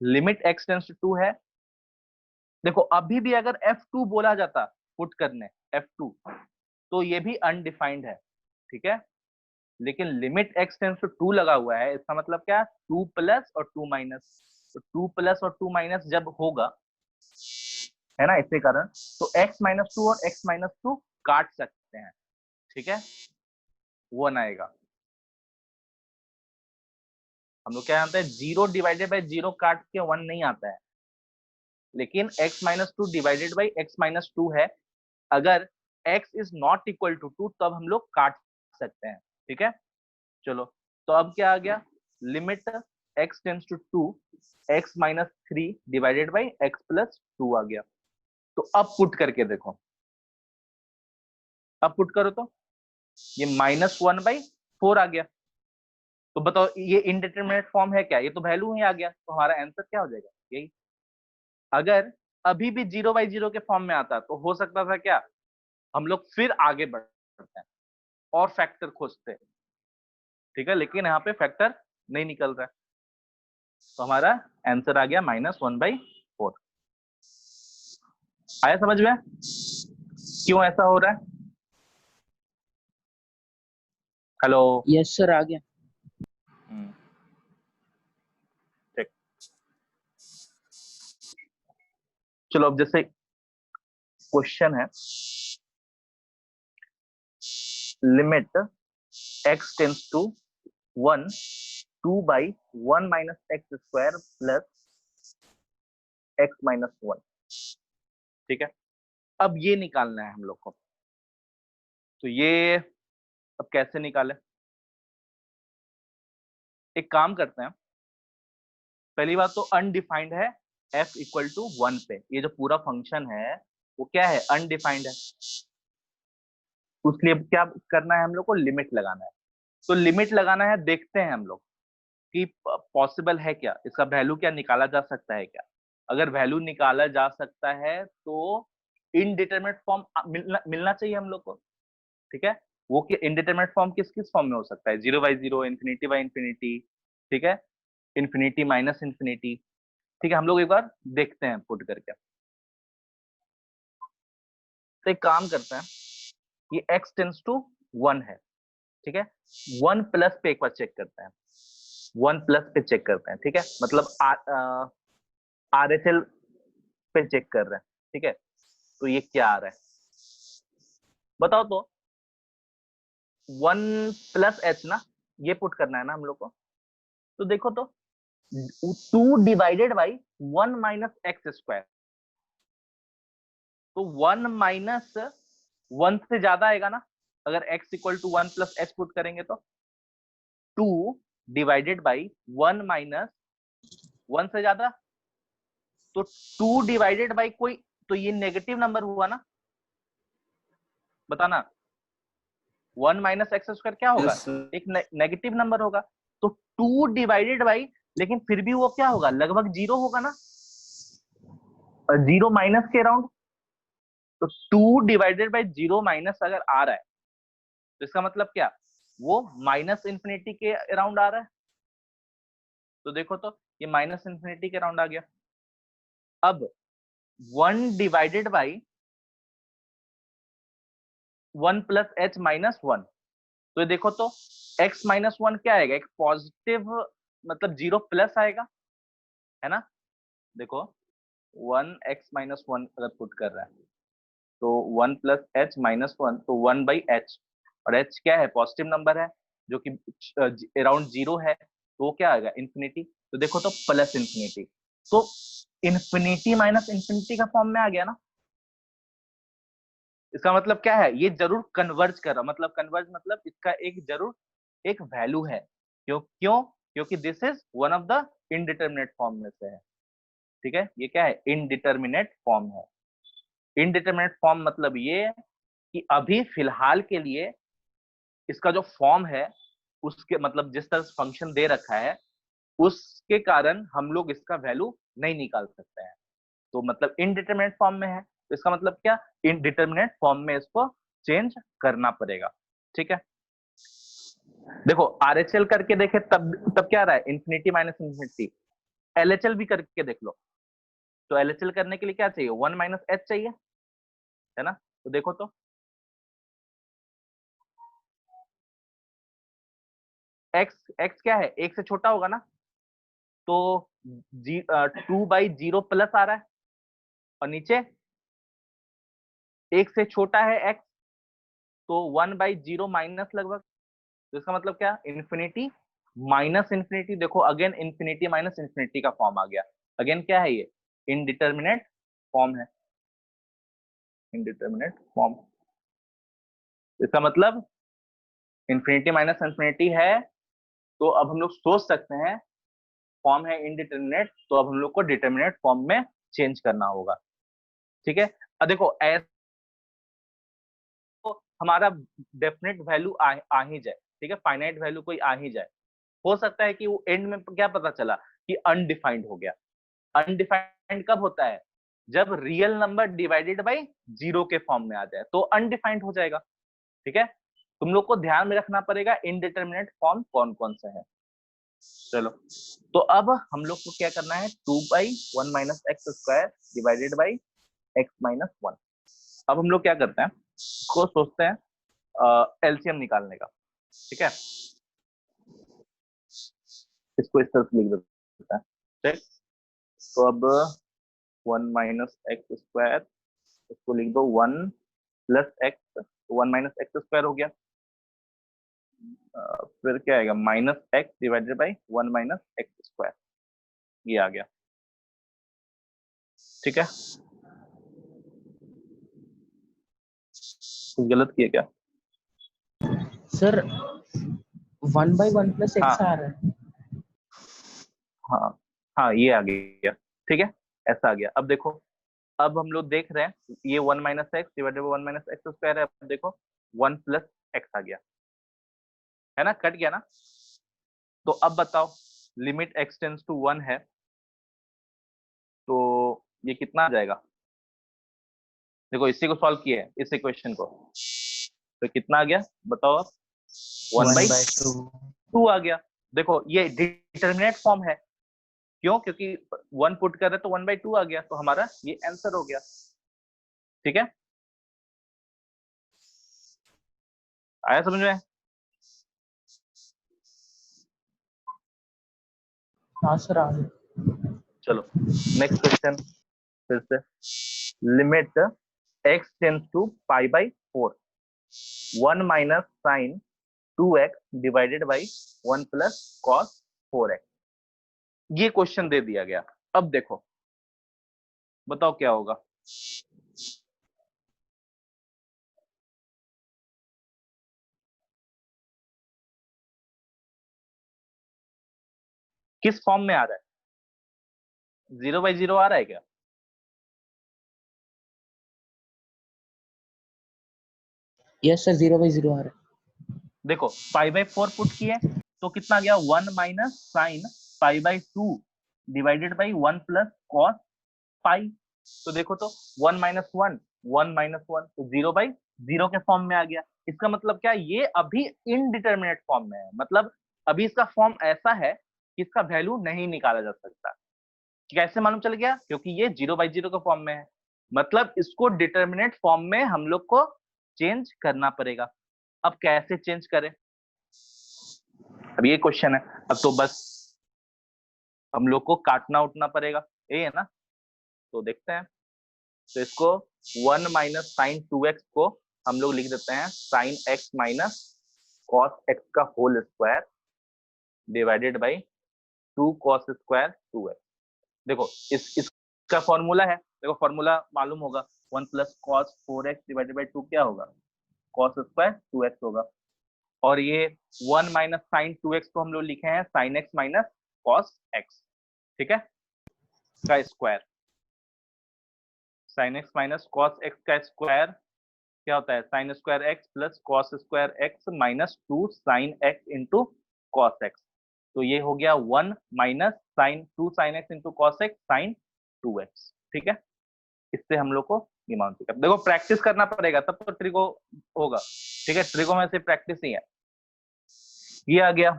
Limit x tends to 2 है। देखो अभी भी अगर f2 बोला जाता पुट करने f2, तो ये भी अनडिफाइंड है, ठीक है। लेकिन लिमिट x टेंस टू 2 लगा हुआ है, इसका मतलब क्या, 2 प्लस और 2 माइनस। तो 2 प्लस और 2 माइनस जब होगा, है ना, इसके कारण तो x माइनस 2 और x माइनस 2 काट सकते हैं, ठीक है, 1 आएगा। हम लोग क्या जानते हैं, 0 डिवाइडेड बाई 0 काट के 1 नहीं आता है, लेकिन x minus 2 divided by x minus 2 है। अगर x is not equal to 2 तब हम लोग काट सकते हैं, ठीक है। चलो, तो अब क्या आ गया, limit x tends to 2 x minus 3 divided by x plus 2 आ गया। तो अब पुट करके देखो, अब पुट करो तो ये -1/4 आ गया। तो बताओ ये इनडिटरमिनेट फॉर्म है क्या, ये तो वैल्यू ही आ गया, तो हमारा आंसर क्या हो जाएगा, यही। अगर अभी भी 0/0 के फॉर्म में आता तो हो सकता था क्या, हम लोग फिर आगे बढ़ते हैं और फैक्टर खोजते हैं, ठीक है, लेकिन यहाँ पे फैक्टर नहीं निकल रहा है, तो हमारा आंसर आ गया -1/4। आया समझ में क्यों ऐसा हो रहा है? हेलो। यस सर, आ गया। ठीक, चलो अब जैसे क्वेश्चन है, limit x tends to 1 2/1 minus x square plus x minus 1, ठीक है। अब ये निकालना है हम लोग को, तो ये अब कैसे निकाले, एक काम करते हैं। पहली बात तो अनडिफाइंड है f इक्वल टू 1 पे, ये जो पूरा फंक्शन है वो क्या है, अनडिफाइंड है। उसके लिए क्या करना है, हम लोग को लिमिट लगाना है। तो लिमिट लगाना है, देखते हैं हम लोग कि पॉसिबल है क्या, इसका वैल्यू क्या निकाला जा सकता है क्या। अगर वैल्यू निकाला जा सकता है तो इनडिटरमिनेट फॉर्म मिलना चाहिए हम लोग को, ठीक है। वो इनडिटरमिनेट फॉर्म किस किस फॉर्म में हो सकता है, 0/0, इन्फिनिटी बाई इन्फिनिटी, ठीक है, इन्फिनिटी माइनस इन्फिनिटी, ठीक है। हम लोग एक बार देखते हैं पुट करके। तो एक काम करते हैं, ये x टेंस टू 1 है, ठीक है। 1 प्लस पे एक बार चेक करते हैं, 1 प्लस पे चेक करते हैं, ठीक है, मतलब RHL पे चेक कर रहे हैं, ठीक है। तो ये क्या आ रहा है बताओ तो, 1 प्लस h ना, ये पुट करना है ना हम लोग को। तो देखो तो 2 divided by 1 minus x square, तो 1 माइनस 1 से ज्यादा आएगा ना, अगर x equal to 1 plus h put करेंगे तो 2 डिवाइडेड बाई 1 माइनस 1 से ज्यादा, तो 2 डिवाइडेड बाई कोई, तो ये नेगेटिव नंबर हुआ ना, बताना। 1 माइनस एक्स स्क्वायर क्या होगा, yes, एक नेगेटिव नंबर होगा। तो 2 डिवाइडेड बाई, लेकिन फिर भी वो क्या होगा, लगभग 0 होगा ना, 0 माइनस के अराउंड। तो 2 डिवाइडेड बाई 0 माइनस अगर आ रहा है, तो इसका मतलब क्या, वो माइनस इंफिनिटी के अराउंड आ रहा है। तो देखो तो ये माइनस इंफिनिटी के अराउंड आ गया। अब 1 divided by 1 plus h minus 1, तो ये देखो तो x माइनस 1 क्या आएगा, एक पॉजिटिव, मतलब 0 प्लस आएगा, है ना। देखो 1x माइनस 1 अगर पुट कर रहा है, तो 1 प्लस एच माइनस 1, तो 1/h, और h क्या है, पॉजिटिव नंबर है जो कि अराउंड 0 है, तो वो क्या आएगा, इंफिनिटी। तो देखो तो प्लस इंफिनिटी, तो इंफिनिटी माइनस इंफिनिटी का फॉर्म में आ गया ना। इसका मतलब क्या है, ये जरूर कन्वर्ज कर रहा, मतलब कन्वर्ज मतलब इसका एक जरूर एक वैल्यू है। क्यों क्योंकि this is one of the indeterminate form में से है, ठीक है। ये क्या है, इनडिटर्मिनेट फॉर्म है। इनडिटर्मिनेट फॉर्म मतलब ये कि अभी फिलहाल के लिए इसका जो फॉर्म है, उसके मतलब जिस तरह से फंक्शन दे रखा है, उसके कारण हम लोग इसका वैल्यू नहीं निकाल सकते हैं। तो मतलब इनडिटर्मिनेट फॉर्म में है, तो इसका मतलब क्या, इनडिटर्मिनेट फॉर्म में इसको चेंज करना पड़ेगा, ठीक है। देखो RHL करके देखे तब क्या रहा है, इंफिनिटी माइनस इंफिनिटी, LHL भी करके देख लो। तो LHL करने के लिए क्या चाहिए, 1 माइनस h चाहिए, है ना। तो देखो तो x क्या है, एक से छोटा होगा ना, तो 2/0 प्लस आ रहा है, और नीचे एक से छोटा है x, तो 1/0 माइनस लगभग। तो इसका मतलब क्या, इन्फिनिटी माइनस इन्फिनिटी। देखो अगेन इन्फिनिटी माइनस इन्फिनिटी का फॉर्म आ गया। अगेन क्या है ये, इनडिटर्मिनेट फॉर्म है, इनडिटर्मिनेट फॉर्म। इसका मतलब इन्फिनिटी माइनस इन्फिनिटी है, तो अब हम लोग सोच सकते हैं फॉर्म है इनडिटर्मिनेट, तो अब हम लोग को डिटर्मिनेट फॉर्म में चेंज करना होगा। ठीक है, अब देखो ऐसे तो हमारा डेफिनेट वैल्यू आ ही जाए, ठीक है, फाइनाइट वैल्यू कोई आ ही जाए। हो सकता है कि वो एंड में क्या पता चला कि अनडिफाइंड हो गया। अनडिफाइंड कब होता है, जब real number divided by zero के फॉर्म में आ जाए, तो अनडिफाइंड हो जाएगा। ठीक है, तुम लोग को ध्यान में रखना पड़ेगा इनडिटर्मिनेट फॉर्म कौन कौन से है। चलो, तो अब हम लोग को क्या करना है, 2/1 minus x square divided by x minus 1। अब हम लोग क्या करते हैं, को सोचते हैं एलसीएम निकालने का। ठीक है, इसको इस तरह से लिख देते हैं। ठीक, तो अब 1 माइनस एक्स स्क्वायर, इसको लिख दो 1 plus x, 1 minus x square हो गया। फिर क्या आएगा, minus x divided by 1 minus x square, ये आ गया। ठीक है, कुछ गलत किया क्या? सर 1/1 प्लस हाँ एक्स आ रहा है। हाँ हाँ, ये आ गया। ठीक है, ऐसा आ गया। अब देखो, अब हम लोग देख रहे हैं ये 1 minus x divided by 1 minus x square है। अब देखो 1 प्लस एक्स आ गया, है ना, कट गया ना। तो अब बताओ, लिमिट एक्स टेंस टू 1 है, तो ये कितना आ जाएगा। देखो इसी को सॉल्व किया है, इस इक्वेशन को, तो कितना आ गया बताओ आप, 1 बाई 1/2। 2 आ गया। देखो ये डिटर्मिनेट फॉर्म है, क्यों, क्योंकि 1 पुट कर रहे तो 1/2 आ गया, तो हमारा ये आंसर हो गया। ठीक है, आया समझ में? हाँ सर आ गया। चलो नेक्स्ट क्वेश्चन, फिर से limit x tends to π/4, 1 minus sine 2x divided by 1 plus cos 4x। ये क्वेश्चन दे दिया गया। अब देखो बताओ क्या होगा। किस फॉर्म में आ रहा है, 0/0 आ रहा है क्या? यस सर 0/0 आ रहा है। देखो π/4 पुट किए तो कितना गया, 1 minus sine π/2 divided by 1 plus cos pi. तो देखो तो 1 माइनस 1, 1 माइनस 1, तो 0/0 के फॉर्म में आ गया। इसका मतलब क्या, ये अभी इनडिटर्मिनेट फॉर्म में है, मतलब अभी इसका फॉर्म ऐसा है कि इसका वैल्यू नहीं निकाला जा सकता। कैसे मालूम चल गया, क्योंकि ये 0/0 के फॉर्म में है, मतलब इसको डिटर्मिनेट फॉर्म में हम लोग को चेंज करना पड़ेगा। अब कैसे चेंज करें, अब ये क्वेश्चन है। अब तो बस हम लोग को काटना उठना पड़ेगा, ये है ना। तो देखते हैं, तो इसको 1 माइनस साइन 2x को हम लोग लिख देते हैं sine x minus cos x का whole square divided by 2 cos square 2x। देखो इसका फॉर्मूला है, देखो फॉर्मूला मालूम होगा, 1 plus cos 4x divided by 2 क्या होगा, कॉस स्क्वायर 2x होगा। और ये 1 माइनस साइन 2x को हम लोग लिखे हैं sine x minus cos x। ठीक है, का square, sine x minus cos x का स्क्वायर क्या होता है, sine square x plus cos square x minus 2 sine x into cos x. तो ये हो गया 1 minus sine 2 sine x into cos x sine 2x। ठीक है, इससे हम लोग को ये मान सकते, देखो प्रैक्टिस करना पड़ेगा तब तो ट्रिको होगा। ठीक है, ट्रिको में से प्रैक्टिस ही है। ये आ गया।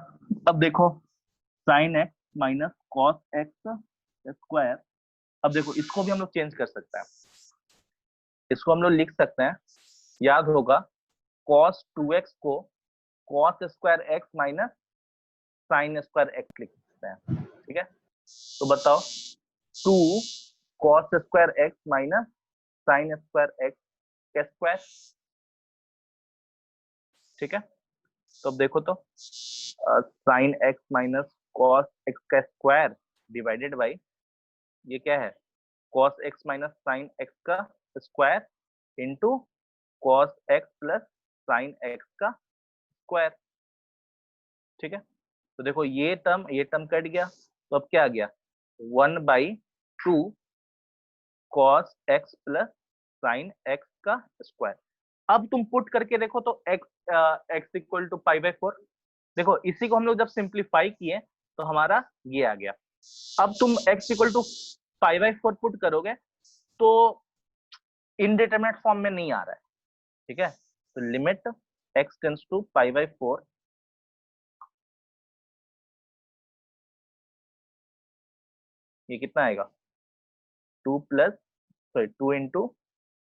अब देखो sign x minus cos x square. अब देखो इसको भी हम लोग चेंज कर सकते हैं, इसको हम लोग लिख सकते हैं, याद होगा cos 2x को cos square x minus sine square x लिख सकते हैं। ठीक है, तो बताओ 2 cos square x minus sine square x का स्क्वायर। ठीक है, तो अब देखो तो sine x minus cos x का स्क्वायर डिवाइडेड बाई ये क्या है, cos x minus sine x का square into cos x plus sine x का स्क्वायर। ठीक है, तो देखो ये टर्म कट गया, तो अब क्या आ गया 1/2 cos x plus sine x का स्क्वायर। अब तुम पुट करके देखो तो x इक्वल टू π/4। देखो इसी को हम लोग जब सिंप्लीफाई किए तो हमारा ये आ गया। अब तुम x इक्वल टू π/4 पुट करोगे तो इनडिटरमिनेट फॉर्म में नहीं आ रहा है। ठीक है, तो लिमिट x टेंड्स टू π/4, ये कितना आएगा 2 प्लस सॉरी 2 इंटू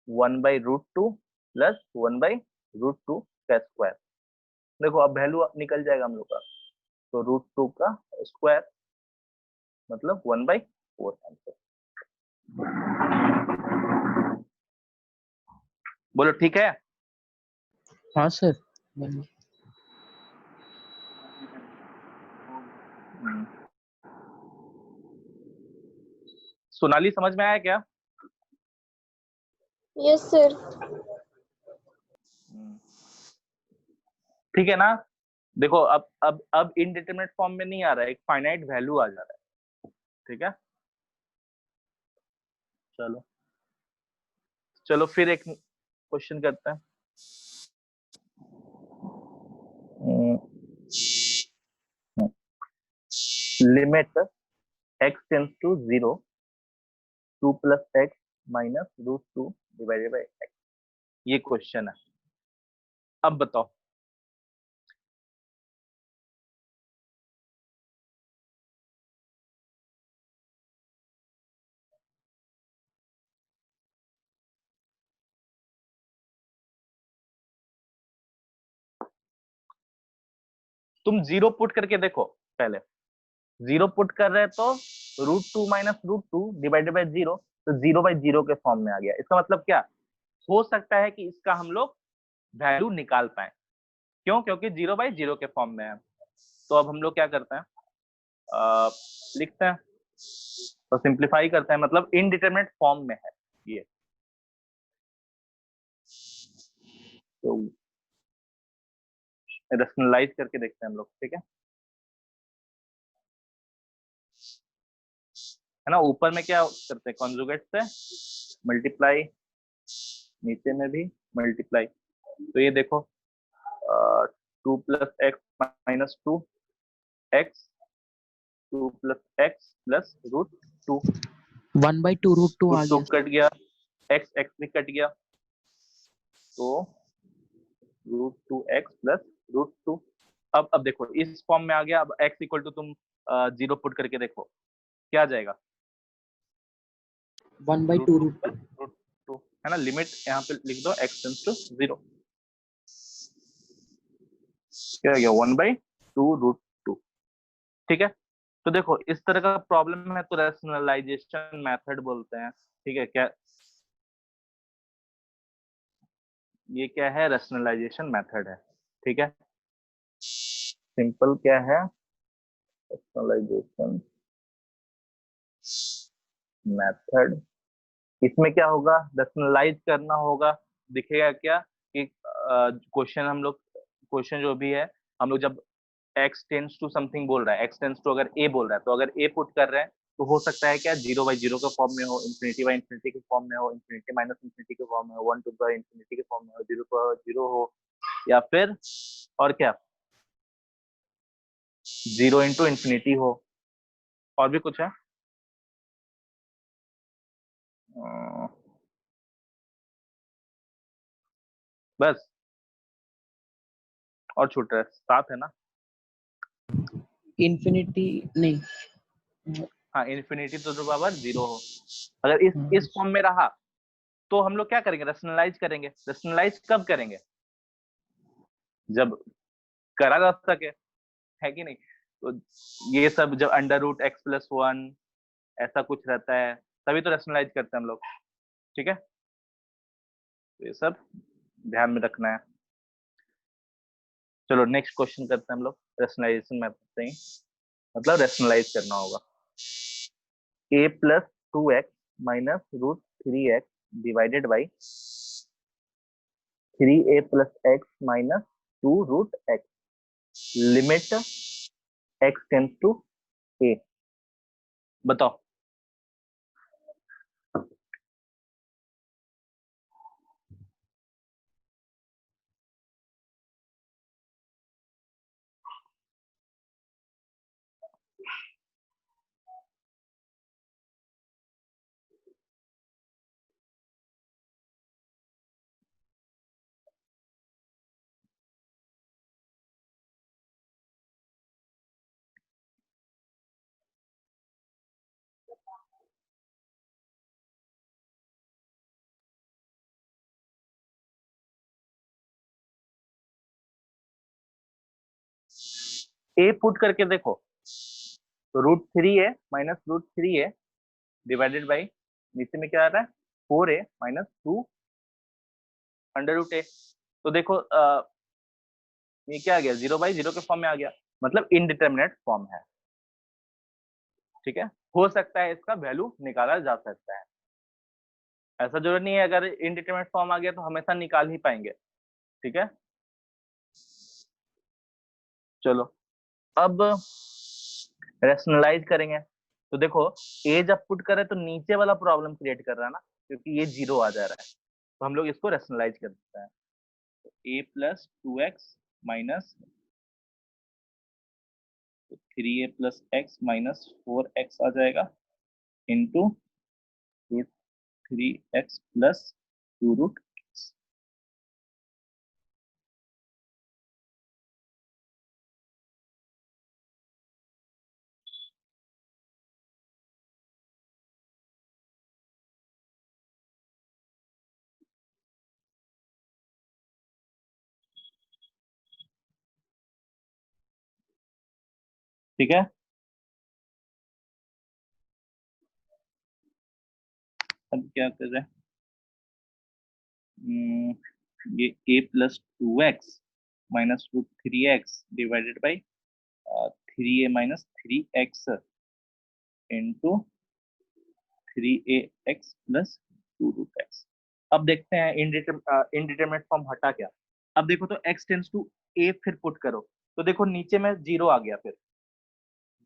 1/√2 प्लस 1/√2 का स्क्वायर। देखो अब वैल्यू निकल जाएगा हम लोग का, तो √2 का स्क्वायर मतलब 1/4 आंसर। बोलो ठीक है। हाँ सर। सोनाली समझ में आया क्या? Yes sir. ठीक है ना, देखो अब इनडिटरमिनेट फॉर्म में नहीं आ रहा है, एक फाइनाइट वैल्यू आ जा रहा है। ठीक है, चलो चलो फिर एक क्वेश्चन करते हैं। Limit x tends to 0 2 plus x minus √2 divided by x, ये क्वेश्चन है। अब बताओ तुम 0 पुट करके देखो, पहले 0 पुट कर रहे हैं तो √2 माइनस √2 डिवाइडेड बाई 0, तो 0/0 के फॉर्म में आ गया। इसका मतलब क्या हो सकता है कि इसका हम लोग वैल्यू निकाल पाए, क्यों? क्योंकि 0/0 के फॉर्म में है। तो अब हम लोग क्या करते हैं, लिखते हैं तो सिंप्लीफाई करते हैं, मतलब इनडिटरमिनेट फॉर्म में है ये। तो रैशनलाइज करके देखते हैं हम लोग। ठीक है ना, ऊपर में क्या करते हैं कॉन्जुगेट से मल्टीप्लाई, नीचे में भी मल्टीप्लाई। तो ये देखो 2 plus x minus 2 x 2 plus x plus √2, 1/2 √2 आ √2 गया। कट गया, एक्स भी कट गया, तो √2x प्लस √2। अब देखो इस फॉर्म में आ गया। अब x इक्वल टू तुम 0 पुट करके देखो क्या आ जाएगा 1/2 √2 है ना। लिमिट यहाँ पे लिख दो x टेंड्स टू 0, क्या आ गया 1/2 √2। ठीक है, तो देखो इस तरह का प्रॉब्लम है तो रैशनलाइजेशन मेथड बोलते हैं। ठीक है, क्या ये क्या है, रैशनलाइजेशन मेथड है। ठीक है, सिंपल क्या है रैशनलाइजेशन मेथड। इसमें क्या होगा, रैशनलाइज करना होगा। दिखेगा क्या कि क्वेश्चन हम लोग, क्वेश्चन जो भी है हम लोग जब x टेंड्स टू समथिंग बोल रहा है, x टेंड्स टू अगर a बोल रहा है, तो अगर a पुट कर रहे हैं तो हो सकता है क्या 0/0 के फॉर्म में हो, ∞/∞ के फॉर्म में हो, ∞−∞ के फॉर्म में हो, 1/∞ के फॉर्म में हो, 0/0 हो, या फिर और क्या 0 × ∞ हो, और भी कुछ है बस, और छूट रहा है 7 है ना। इन्फिनिटी नहीं, हाँ, इन्फिनिटी टू द पावर 0 हो। अगर इस फॉर्म में रहा तो हम लोग क्या करेंगे, रैशनलाइज करेंगे। रैशनलाइज कब करेंगे, जब करा जा सके, है कि नहीं। तो ये सब जब under root x plus one ऐसा कुछ रहता है तभी तो रैशनलाइज करते हैं हम लोग, ठीक है। तो ये सब ध्यान में रखना है। चलो नेक्स्ट क्वेश्चन करते हैं हम लोग, रैशनलाइजेशन मेथड से ही, मतलब रैशनलाइज करना होगा। A plus two x minus root three x divided by three a plus x minus two root x, limit x tends to a. बताओ। ए पुट करके देखो, तो root three a minus root three a divided by नीचे में क्या आ रहा है, four a minus two under root a. तो देखो ये क्या आ गया, जीरो बाई जीरो के फॉर्म में आ गया, मतलब इनडिटर्मिनेट फॉर्म है, ठीक है। हो सकता है इसका वैल्यू निकाला जा सकता है, ऐसा जरूरी नहीं है अगर इनडिटर्मिनेट फॉर्म आ गया तो हमेशा निकाल ही पाएंगे, ठीक है। चलो अब रैशनलाइज करेंगे। तो देखो ए जब पुट करे तो नीचे वाला प्रॉब्लम क्रिएट कर रहा है ना, क्योंकि ये जीरो आ जा रहा है, तो हम लोग इसको रैशनलाइज कर देते हैं। तो a plus two x minus three a plus x minus four x आ जाएगा into root three x plus two root x. ठीक है, अब क्या कर रहे हैं, ये a plus two x minus root three x divided by three a minus three x into three a x plus two root x. अब देखते हैं इनडिटरमिनेट फॉर्म हटा क्या। अब देखो तो x टेंस टू a फिर पुट करो, तो देखो नीचे में जीरो आ गया, फिर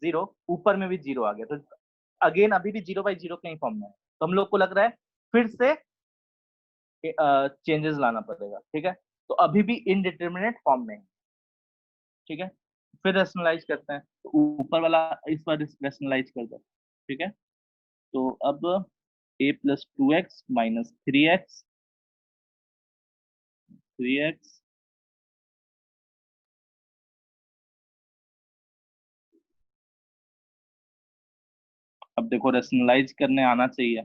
जीरो, ऊपर में भी जीरो आ गया, तो अगेन अभी भी जीरो बाई जीरो के ही फॉर्म में है, तो हम लोग को लग रहा है फिर से चेंजेस लाना पड़ेगा, ठीक है। तो अभी भी इनडिटरमिनेट फॉर्म में है, ठीक है। फिर रेशनलाइज करते हैं, तो ऊपर वाला इस पर रेशनलाइज कर दो, ठीक है। तो अब a plus two x minus three x अब देखो रेशनलाइज करने आना चाहिए,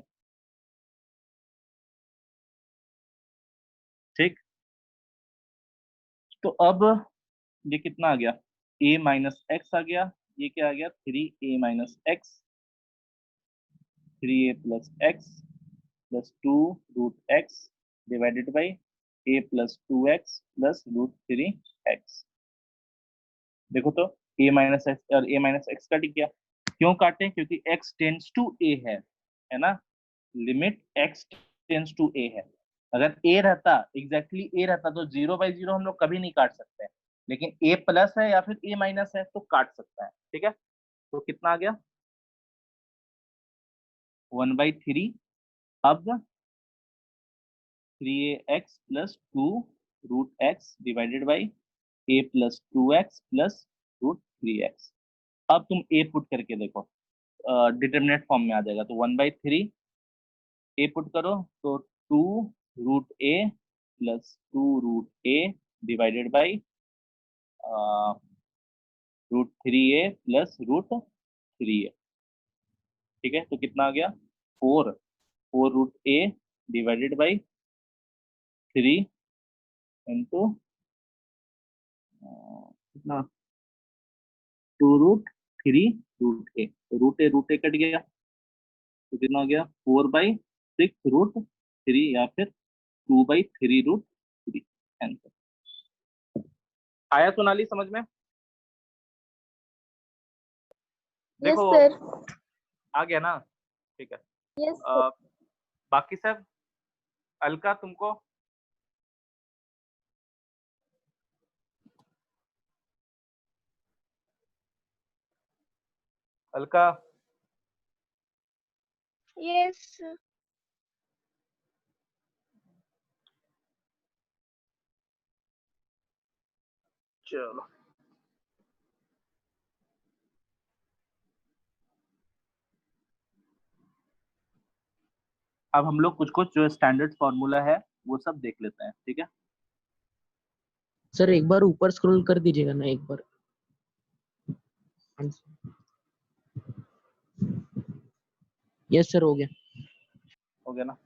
ठीक। तो अब ये कितना आ गया, a माइनस एक्स आ गया, ये क्या आ गया, three a minus x, three a plus x plus two root x divided by a plus two x plus root three x. देखो तो a माइनस एक्स और a माइनस एक्स कट गया, क्यों काटे, क्योंकि x टेंस टू a है ना, limit x tends to a है। अगर a रहता, एग्जैक्टली a रहता तो जीरो बाई जीरो हम लोग कभी नहीं काट सकते हैं, लेकिन a प्लस है या फिर a माइनस है तो काट सकता है, ठीक है। तो कितना आ गया, वन बाई थ्री, अब three a x plus two root x divided by a plus two x plus root three x. अब तुम a पुट करके देखो, डिटरमिनेट फॉर्म में आ जाएगा, तो one by three a put करो, तो two root a plus two root a divided by root three a plus root three a. ठीक है, तो कितना आ गया 4 root a divided by 3 into कितना 2 रूट 3 रूट ए, तो रूट ए कट गया, तो कितना हो गया 4/6 रूट 3 या फिर 2/3 रूट 3 आंसर। आया सोनाली समझ में? यस देखो सर। आ गया ना, ठीक है। Yes sir. बाकी सब अलका तुमको? अलका यस। चलो अब हम लोग कुछ कुछ जो स्टैंडर्ड फॉर्मूला है वो सब देख लेते हैं, ठीक है। सर एक बार ऊपर स्क्रॉल कर दीजिएगा ना एक बार। यस सर, हो गया। हो गया ना?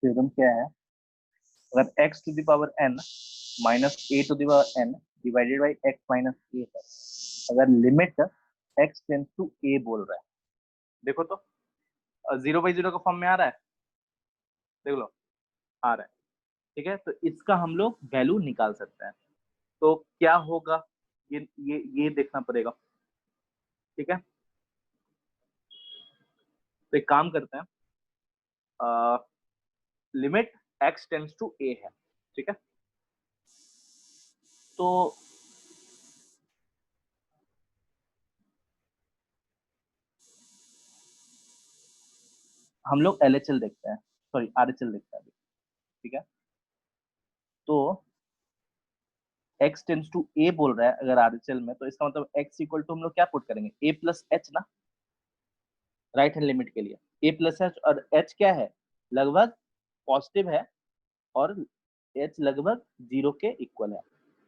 थ्योरम क्या है, अगर x to the power n minus a to the power n divided by x minus a है, अगर limit x tends to a बोल रहा है, देखो तो 0/0 का फॉर्म में आ रहा है, देख लो आ रहा है, ठीक है। तो इसका हम लोग वैल्यू निकाल सकते हैं, तो क्या होगा ये देखना पड़ेगा, ठीक है। तो एक काम करते हैं, limit x tends to a है, ठीक है। तो हम लोग LHL देखते हैं, सॉरी RHL देखते हैं अभी, ठीक है। तो x टेंस टू a बोल रहा है अगर RHL में, तो इसका मतलब x इक्वल टू हम लोग क्या पुट करेंगे, a प्लस एच ना, राइट हैंड लिमिट के लिए a प्लस एच, और h क्या है, लगभग पॉजिटिव है, और h लगभग 0 के इक्वल है,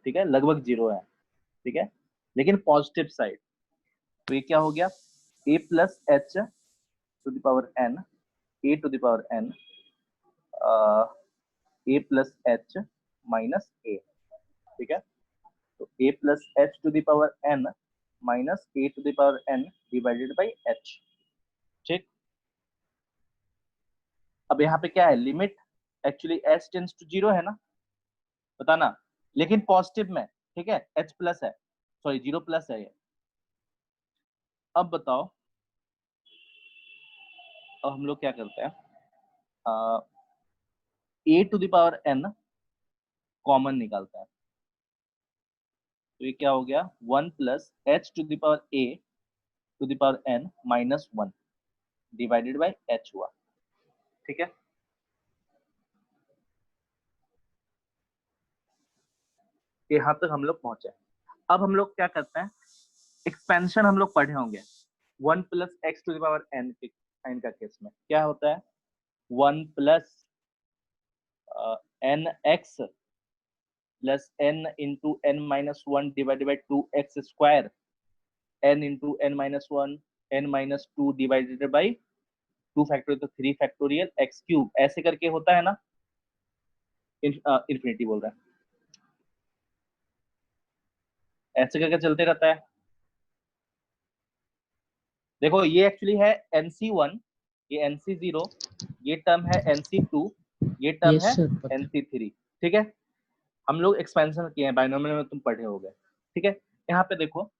ठीक है, लगभग 0 है, ठीक है, लेकिन पॉजिटिव साइड। तो ये क्या हो गया a plus h to the power n, a to the power n, a plus h minus a, ठीक है। तो a plus h to the power n minus a to the power n divided by h, ठीक। अब यहाँ पे क्या है, limit actually h tends to 0 है ना, बताना, लेकिन पॉजिटिव में, ठीक है, h प्लस है, सॉरी 0 प्लस है ये। अब बताओ, अब हम लोग क्या करते हैं, a to the power n common निकालते हैं, तो ये क्या हो गया 1 plus h to the power a to the power n minus 1 divided by h हुआ, ठीक है। यहाँ तक हम लोग पहुंचे। अब हम लोग क्या करते हैं, एक्सपेंशन हम लोग पढ़े होंगे, 1 plus x to the power n के साइन का केस में क्या होता है, 1 plus n x plus n into n minus 1 divided by 2x square, n into n minus 1 n minus 2 divided by 2 factorial, तो 3 फैक्टोरियल x क्यूब, ऐसे करके होता है ना, इन्फिनिटी बोल रहा है, ऐसे करके चलते रहता है। देखो ये एक्चुअली है NC1, ये NC0, ये टर्म है NC2, ये टर्म यस है सर, पता है। NC3, ठीक है। हम लोग एक्सपेंशन किए हैं, बाइनोमियल में तुम पढ़े होगे, ठीक है। यहाँ पे देखो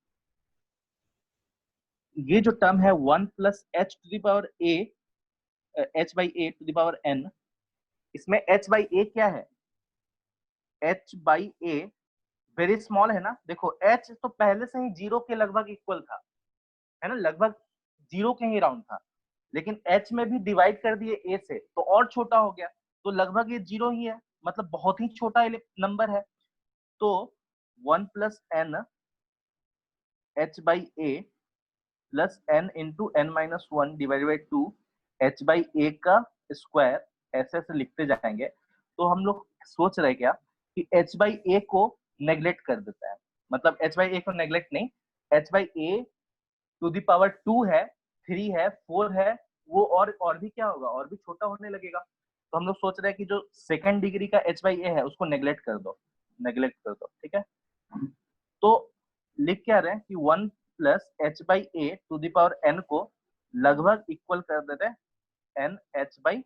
ये जो टर्म है 1 plus h to the power a, h by a to the power n, इसमें h बाई ए क्या है, h by a very small है ना, देखो h तो पहले से ही 0 के लगभग इक्वल था, है ना, लगभग 0 के ही राउंड था, लेकिन h में भी डिवाइड कर दिए a से तो और छोटा हो गया, तो लगभग ये 0 ही है, मतलब बहुत ही छोटा नंबर है। तो 1 plus n h by a plus n into n minus one divided by two h by a का स्क्वायर, ऐसे ऐसे लिखते जाएंगे। तो हम लोग सोच रहे क्या कि एच बाई ए को नेग्लेक्ट कर देता है, मतलब एच बाई ए को नेग्लेक्ट नहीं, h by a to the power 2 है, 3 है, 4 है, वो और भी क्या होगा, और भी छोटा होने लगेगा। तो हम लोग सोच रहे हैं कि जो सेकंड डिग्री का एच बाई ए है उसको नेग्लेक्ट कर दो, नेग्लेक्ट कर दो, ठीक है। तो लिख क्या रहे हैं कि 1 plus h by a to the power n को लगभग इक्वल कर देते हैं एन एच बाई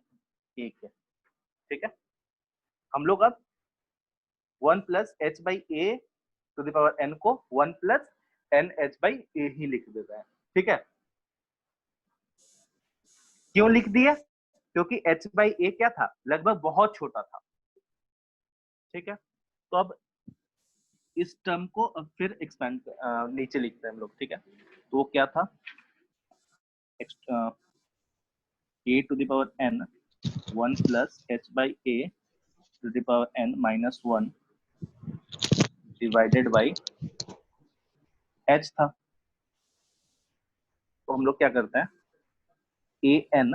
ए के, ठीक है। हम लोग अब 1 plus h by a to the power n को 1 plus n h by a ही लिख देते हैं, ठीक है। क्यों लिख दिया, क्योंकि एच बाई ए क्या था, लगभग बहुत छोटा था, ठीक है। तो अब इस टर्म को अब फिर एक्सपेंड नीचे लिखते हैं हम लोग, ठीक है। तो वो क्या था, a to the power n 1 plus h by a to the power n minus 1 divided by h था। तो हम लोग क्या करते हैं, ए एन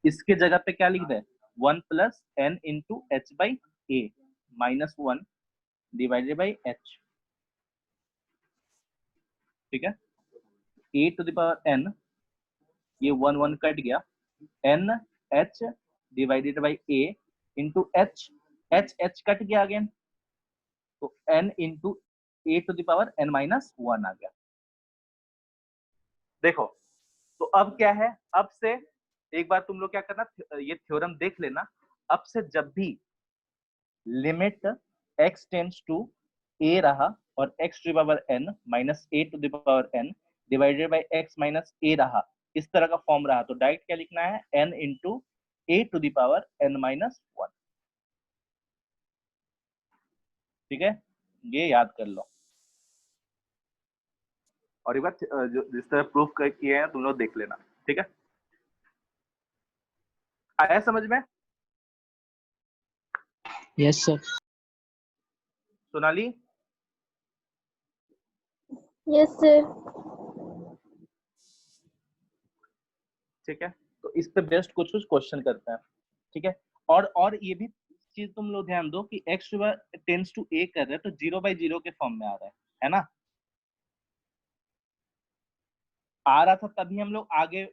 इसके जगह पे क्या लिख दे, 1 plus n into h by a minus 1 divided by h, ठीक है। A to the power n, ये 1 1 कट गया, n h divided by a into h, h h cut गया अगेन, तो n into a to the power n minus 1 आ गया। देखो, तो अब क्या है, अब से एक बार तुम लोग क्या करना, ये थ्योरम देख लेना। अब से जब भी limit x tends to a रहा और x to the power n minus a to the power n divided by x minus a रहा, इस तरह का फॉर्म रहा, तो डायरेक्ट क्या लिखना है, n into a to the power n minus 1, ठीक है। ये याद कर लो, और एक बार जो जिस तरह प्रूफ किए हैं तुम लोग देख लेना, ठीक है। आया समझ में? Yes sir. Sonali? Yes, sir. ठीक है, तो इस पे बेस्ट कुछ कुछ क्वेश्चन करते हैं, ठीक है। और ये भी चीज तुम लोग ध्यान दो कि x टेंस टू a कर रहे हैं तो 0/0 के फॉर्म में आ रहा है ना, आ रहा था तभी हम लोग आगे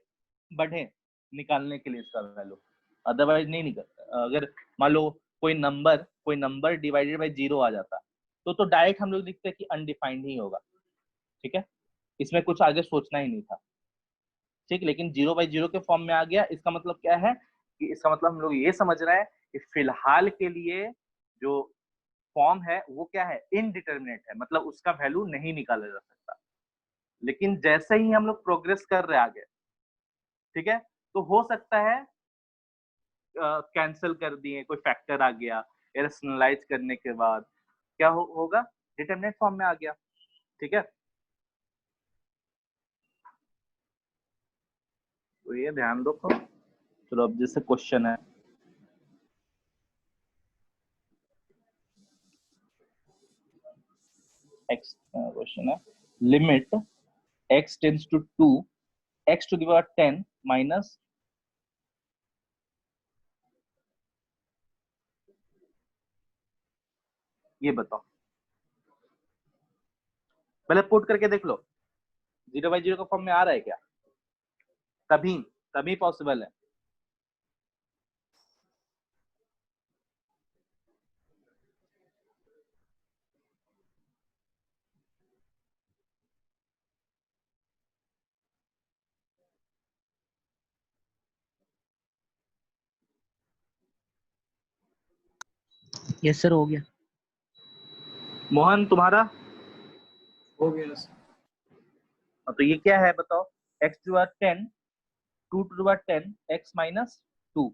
बढ़े निकालने के लिए इसका वैल्यू, अदरवाइज नहीं निकलता। अगर मान लो कोई नंबर डिवाइडेड बाय 0 आ जाता तो डायरेक्ट हम लोग लिखते कि अनडिफाइंड ही होगा, ठीक है, इसमें कुछ आगे सोचना ही नहीं था, ठीक। लेकिन 0/0 के फॉर्म में आ गया, इसका मतलब क्या है कि इसका मतलब हम लोग ये समझ रहे हैं कि फिलहाल के लिए जो फॉर्म है वो क्या है, इनडिटर्मिनेट है, मतलब उसका वैल्यू नहीं निकाला जा सकता। लेकिन जैसे ही हम लोग प्रोग्रेस कर रहे आगे, ठीक है, तो हो सकता है कैंसिल कर दिए, कोई फैक्टर आ गया, रैशनलाइज करने के बाद क्या होगा, डिटर्मिनेट फॉर्म में आ गया, ठीक है। तो ये ध्यान रखो। चलो अब जैसे क्वेश्चन है, एक्स क्वेश्चन है, limit x tends to 2 x to the power 10 minus, ये बताओ, पहले पुट करके देख लो, 0/0 का फॉर्म में आ रहा है क्या, कभी कभी पॉसिबल है। यस सर, हो गया। मोहन तुम्हारा? हो गया सर। तो ये क्या है बताओ, x to power 10 2 to power 10 x minus 2,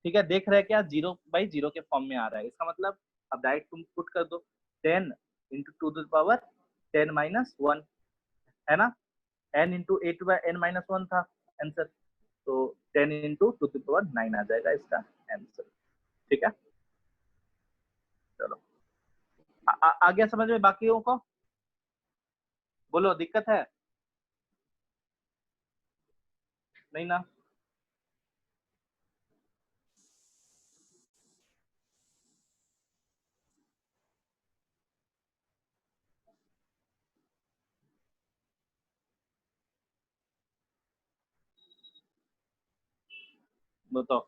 ठीक है। देख रहे हैं क्या, 0/0 के फॉर्म में आ रहा है, इसका मतलब अब डायरेक्ट तुम पुट कर दो, 10 इंटू 2 टू पावर 10 माइनस 1, है ना, n into a two power n minus 1 था आंसर, तो 10 इंटू 2 टू पावर 9 आ जाएगा इसका आंसर, ठीक है। चलो आ गया समझ में बाकियों को? बोलो दिक्कत है? नहीं ना? बताओ।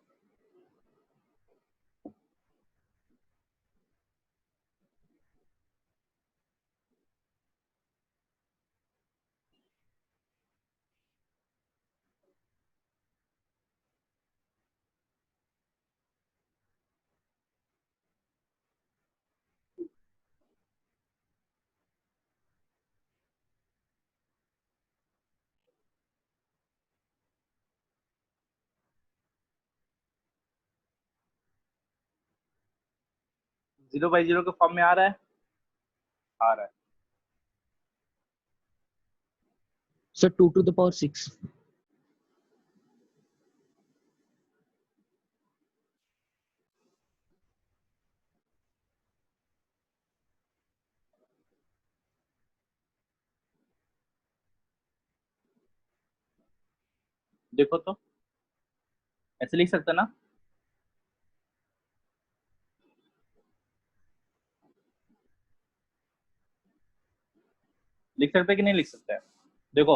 जीरो बाई जीरो के फॉर्म में आ रहा है? आ रहा है। Sir 2 to the power 6. देखो तो ऐसे लिख सकते ना? लिख सकते कि नहीं लिख सकते? देखो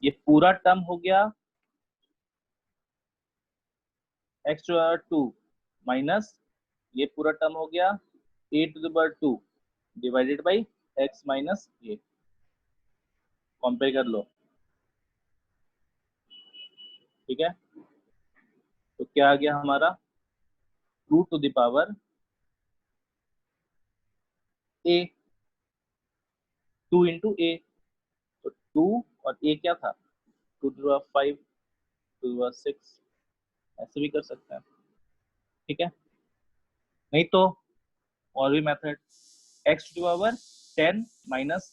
ये पूरा टर्म हो गया एक्स टू माइनस ये पूरा टर्म हो गया a to the power 2 divided by x minus a. Compare कर लो, ठीक है? तो क्या आ गया हमारा 2 to the power a, 2 into a. तो 2 और ए क्या था? 2 टू द 5, 2 टू द 6, ऐसे भी कर सकते हैं, ठीक है? नहीं तो और भी method, x to the power 10 minus,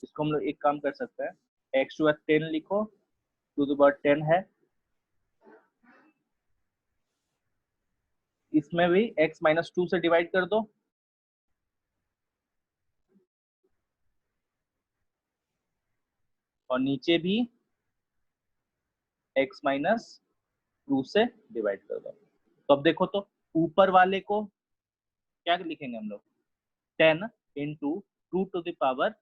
इसको हम लोग एक काम कर सकते हैं, एक्स टू द 10 लिखो, टू द पावर 10 है, इसमें भी x माइनस 2 से डिवाइड कर दो, और नीचे भी x माइनस 2 से डिवाइड कर दो। तो अब देखो तो ऊपर वाले को क्या लिखेंगे हम लोग? 10 इंटू 2 टू द पावर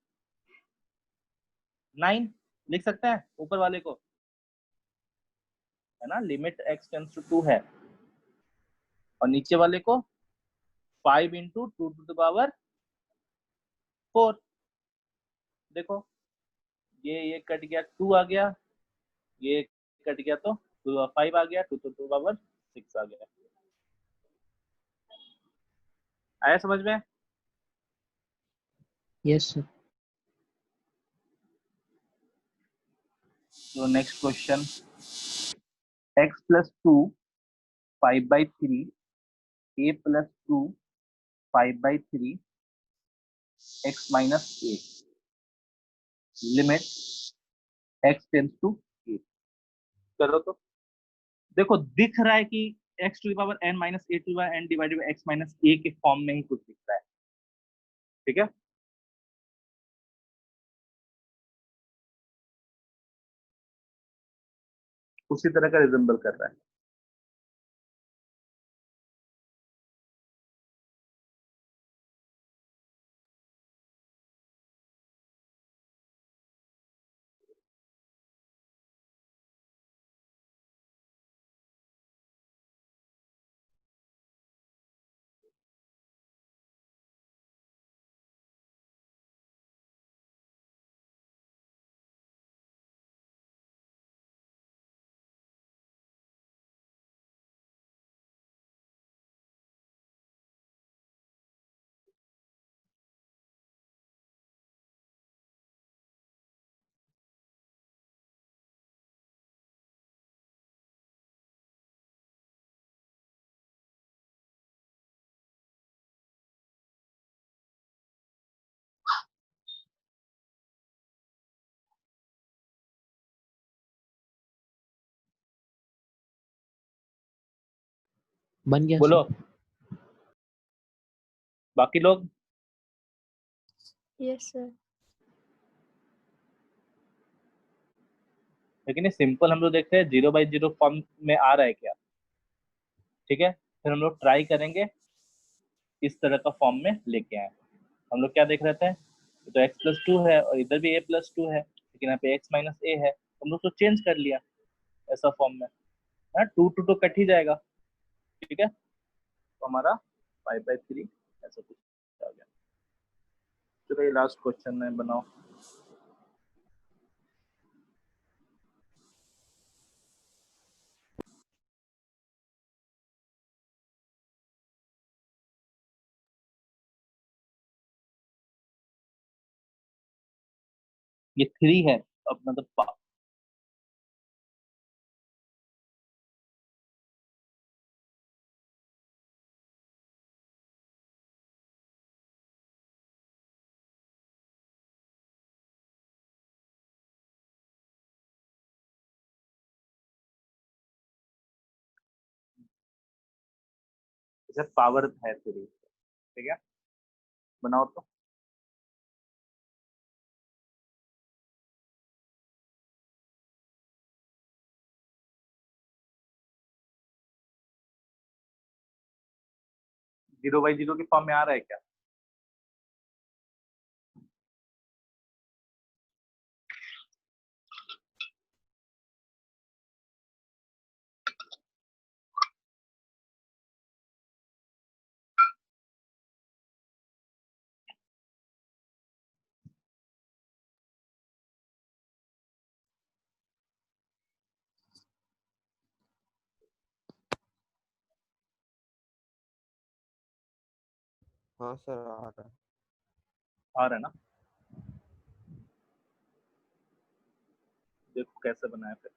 9 लिख सकते हैं ऊपर वाले को, है ना? लिमिट x टेंड्स टू 2 है। और नीचे वाले को 5 इंटू 2 टू द पावर 4। देखो ये कट गया, 2 आ गया, ये कट गया तो 5 आ गया, 2 टू पावर 6 आ गया। आया समझ में? Yes, sir. तो next question, x plus 2 5/3 a plus 2 5/3 x minus a limit x tends to a। करो तो देखो दिख रहा है कि x to the power n minus a to the power n divided by x minus a के form में ही कुछ दिख रहा है, ठीक है? उसी तरह का रिजेंबल कर रहा है। बन गया बोलो सर. बाकी लोग Yes, sir. लेकिन ये सिंपल हम लोग देखते हैं 0/0 फॉर्म में आ रहा है क्या, ठीक है। फिर हम लोग ट्राई करेंगे इस तरह का फॉर्म में लेके आए। हम लोग क्या देख रहे थे, तो x+2 है और इधर भी a+2 है, लेकिन यहाँ पे x-a है, तो हम लोग तो चेंज कर लिया ऐसा फॉर्म में, है 2 कट ही जाएगा, ठीक है। तो हमारा 5/3 ऐसा कुछ आ गया। चलो ये लास्ट क्वेश्चन है, बनाओ। ये 3 है, अब मतलब 5 पावर है 3, ठीक है। बनाओ तो। जीरो बाई जीरो के फॉर्म में आ रहा है क्या? हाँ सर आ रहा है। आ रहा है ना, देखो कैसे बनाया फिर।